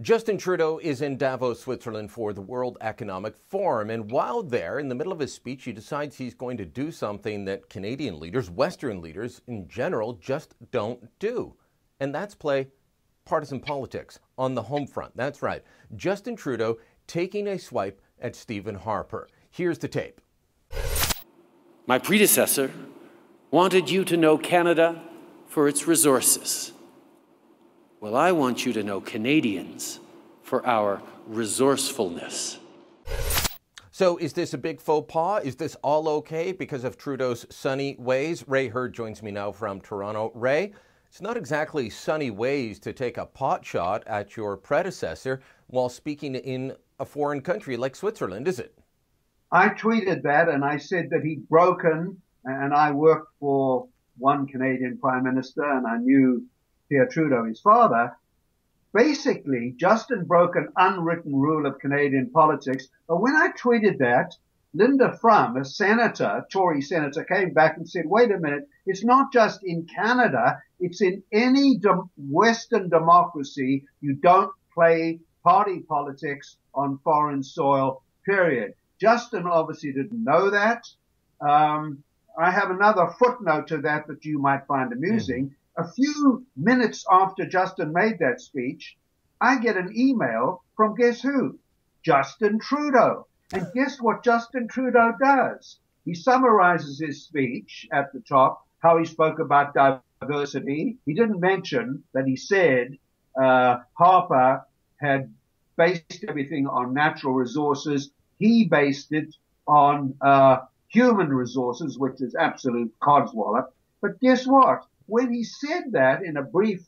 Justin Trudeau is in Davos, Switzerland for the World Economic Forum. And while there, in the middle of his speech, he decides he's going to do something that Canadian leaders, Western leaders in general, just don't do. And that's play partisan politics on the home front. That's right. Justin Trudeau taking a swipe at Stephen Harper. Here's the tape. My predecessor wanted you to know Canada for its resources. Well, I want you to know Canadians for our resourcefulness. So is this a big faux pas? Is this all okay because of Trudeau's sunny ways? Ray Hurd joins me now from Toronto. Ray, it's not exactly sunny ways to take a pot shot at your predecessor while speaking in a foreign country like Switzerland, is it? I tweeted that and I said that he'd broken, and I worked for one Canadian Prime Minister and I knew Pierre Trudeau, his father. Basically, Justin broke an unwritten rule of Canadian politics. But when I tweeted that, Linda Frum, a senator, Tory senator, came back and said, wait a minute, it's not just in Canada, it's in any Western democracy. You don't play party politics on foreign soil, period. Justin obviously didn't know that. I have another footnote to that you might find amusing. A few minutes after Justin made that speech, I get an email from guess who? Justin Trudeau. And guess what Justin Trudeau does? He summarizes his speech at the top, how he spoke about diversity. He didn't mention that he said Harper had based everything on natural resources. He based it on human resources, which is absolute codswallop. But guess what? When he said that in a brief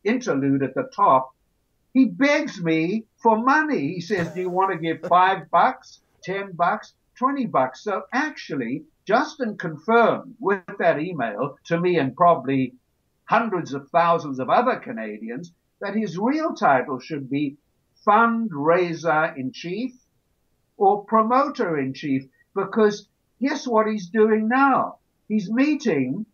interlude at the top, he begs me for money. He says, do you want to give $5, $10, $20? So actually, Justin confirmed with that email to me and probably hundreds of thousands of other Canadians that his real title should be fundraiser-in-chief or promoter-in-chief, because guess what he's doing now? He's meeting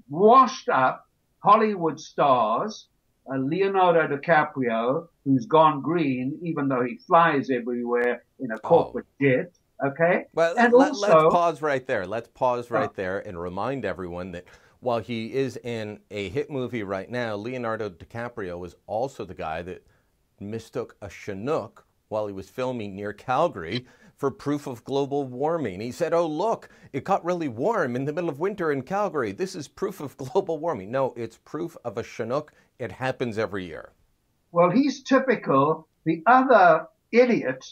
washed up Hollywood stars, Leonardo DiCaprio, who's gone green, even though he flies everywhere in a corporate jet. Okay. Well, let's pause right there. Let's pause right there and remind everyone that while he is in a hit movie right now, Leonardo DiCaprio was also the guy that mistook a Chinook while he was filming near Calgary for proof of global warming. He said, oh, look, it got really warm in the middle of winter in Calgary. This is proof of global warming. No, it's proof of a Chinook. It happens every year. Well, he's typical. The other idiot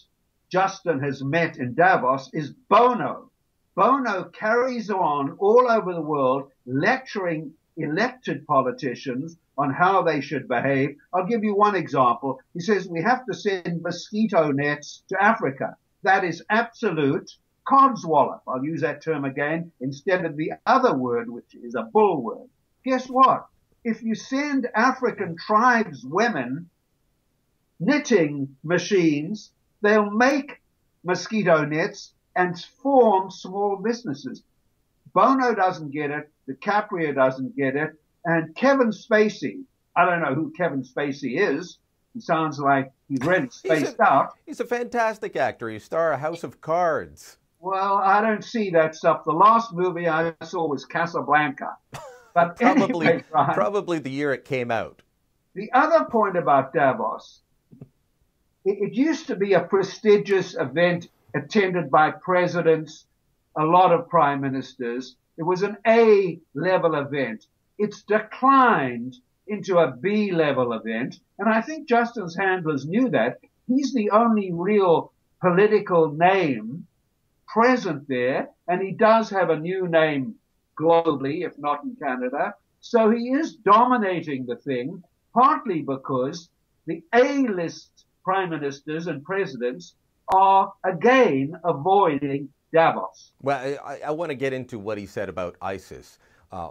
Justin has met in Davos is Bono. Bono carries on all over the world lecturing elected politicians on how they should behave. I'll give you one example. He says we have to send mosquito nets to Africa. That is absolute codswallop. I'll use that term again instead of the other word, which is a bull word. Guess what? If you send African tribes women knitting machines, they'll make mosquito nets and form small businesses. Bono doesn't get it. DiCaprio doesn't get it. And Kevin Spacey, I don't know who Kevin Spacey is. He sounds like he's really spaced out. He's a fantastic actor. He starred House of Cards. Well, I don't see that stuff. The last movie I saw was Casablanca. But anyway, Brian, probably the year it came out. The other point about Davos, it used to be a prestigious event attended by presidents, a lot of prime ministers. It was an A-level event. It's declined into a B-level event. And I think Justin's handlers knew that. He's the only real political name present there. And he does have a new name globally, if not in Canada. So he is dominating the thing, partly because the A-list prime ministers and presidents are again avoiding Davos. Well, I want to get into what he said about ISIS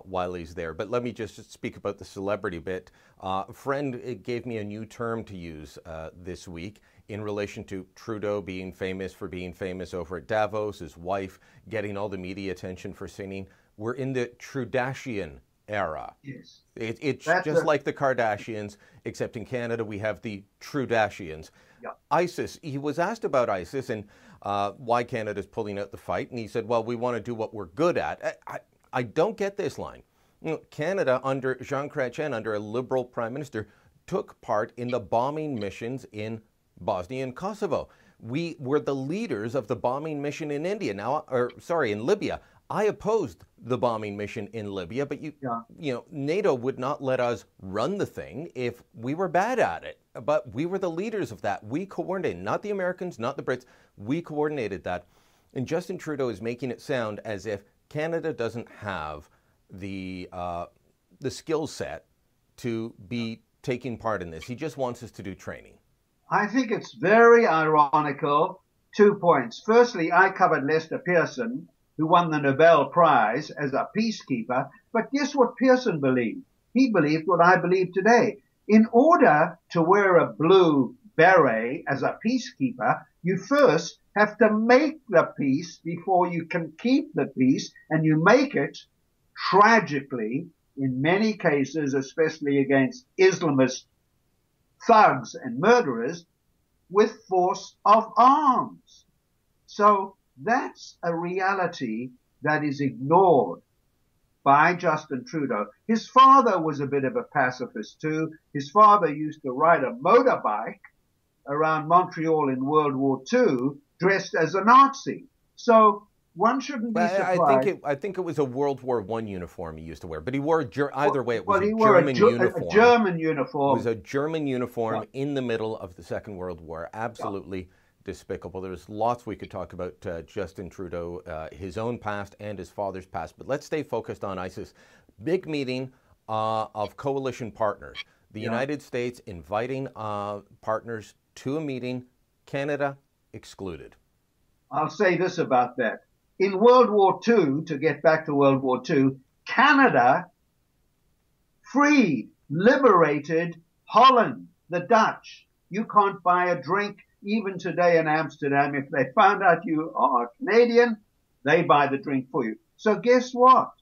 while he's there, but let me just speak about the celebrity bit. A friend gave me a new term to use this week in relation to Trudeau being famous for being famous over at Davos, his wife getting all the media attention for singing. We're in the Trudashian era. Yes. It's That's just like the Kardashians, except in Canada we have the Trudashians. Yeah. ISIS, he was asked about ISIS and why Canada's pulling out the fight, and he said, well, we want to do what we're good at. I don't get this line. You know, Canada, under Jean Chrétien, under a Liberal Prime Minister, took part in the bombing missions in Bosnia and Kosovo. We were the leaders of the bombing mission in in Libya. I opposed the bombing mission in Libya, but you know, NATO would not let us run the thing if we were bad at it. But we were the leaders of that. We coordinated, not the Americans, not the Brits. We coordinated that. And Justin Trudeau is making it sound as if Canada doesn't have the skill set to be taking part in this. He just wants us to do training. I think it's very ironical. 2 points. Firstly, I covered Lester Pearson, who won the Nobel Prize as a peacekeeper. But guess what Pearson believed? He believed what I believe today. In order to wear a blue beret as a peacekeeper, you first have to make the peace before you can keep the peace, and you make it, tragically, in many cases, especially against Islamist thugs and murderers, with force of arms. So that's a reality that is ignored by Justin Trudeau. His father was a bit of a pacifist too. His father used to ride a motorbike around Montreal in World War II dressed as a Nazi. So one shouldn't be surprised. I think it was a World War I uniform he used to wear, but he wore either way. It was he a wore German uniform. A German uniform. It was a German uniform in the middle of the Second World War. Absolutely despicable. There's lots we could talk about Justin Trudeau, his own past and his father's past. But let's stay focused on ISIS. Big meeting of coalition partners. The United States inviting partners to a meeting. Canada excluded. I'll say this about that. In World War II, to get back to World War II, Canada freed, liberated Holland, the Dutch. You can't buy a drink even today in Amsterdam. If they found out you are Canadian, they buy the drink for you. So guess what?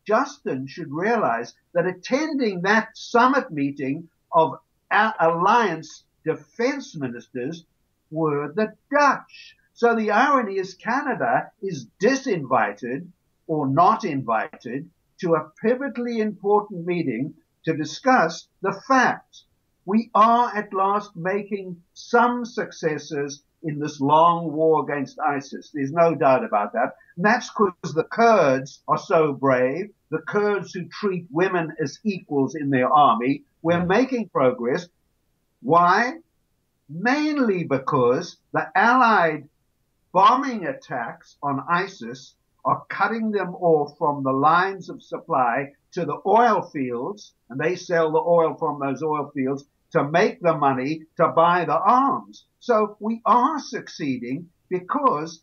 Justin should realize that attending that summit meeting of alliance defense ministers were the Dutch. So the irony is Canada is disinvited or not invited to a pivotally important meeting to discuss the facts. We are at last making some successes in this long war against ISIS. There's no doubt about that. And that's because the Kurds are so brave, the Kurds who treat women as equals in their army. We're making progress. Why? Mainly because the Allied bombing attacks on ISIS are cutting them off from the lines of supply to the oil fields, and they sell the oil from those oil fields to make the money to buy the arms. So we are succeeding because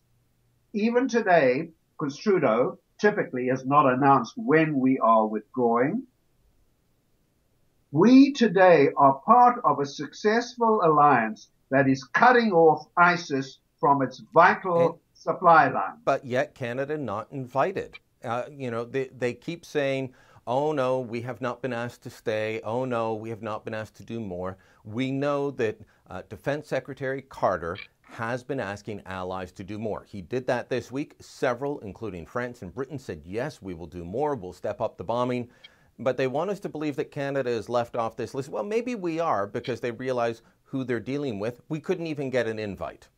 even today, because Trudeau typically has not announced when we are withdrawing, we today are part of a successful alliance that is cutting off ISIS from its vital supply line. But yet Canada not invited. You know, they keep saying, oh no, we have not been asked to stay. Oh no, we have not been asked to do more. We know that Defense Secretary Carter has been asking allies to do more. He did that this week. Several, including France and Britain, said, yes, we will do more. We'll step up the bombing. But they want us to believe that Canada is left off this list. Well, maybe we are, because they realize who they're dealing with. We couldn't even get an invite.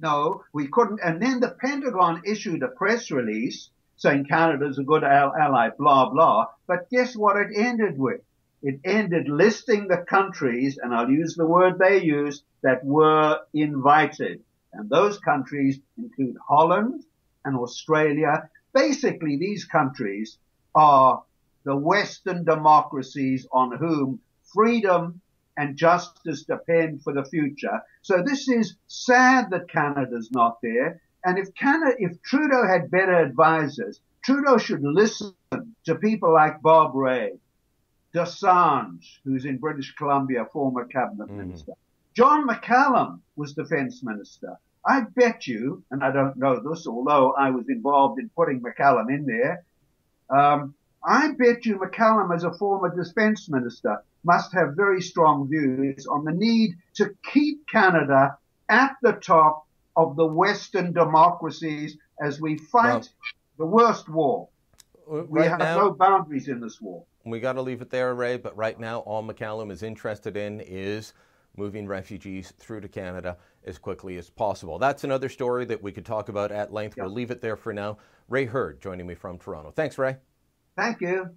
No, we couldn't. And then the Pentagon issued a press release saying Canada's a good ally, blah, blah. But guess what it ended with? It ended listing the countries, and I'll use the word they used, that were invited. And those countries include Holland and Australia. Basically, these countries are the Western democracies on whom freedom and justice depend for the future. So this is sad that Canada's not there. And if Trudeau had better advisors, Trudeau should listen to people like Bob Rae, Desange, who's in British Columbia, former cabinet minister. John McCallum was defense minister. I bet you, and I don't know this, although I was involved in putting McCallum in there, I bet you McCallum, as a former defense minister, must have very strong views on the need to keep Canada at the top of the Western democracies as we fight the worst war. We have no boundaries in this war. We got to leave it there, Ray, but right now all McCallum is interested in is moving refugees through to Canada as quickly as possible. That's another story that we could talk about at length. We'll leave it there for now. Ray Hurd joining me from Toronto. Thanks, Ray. Thank you.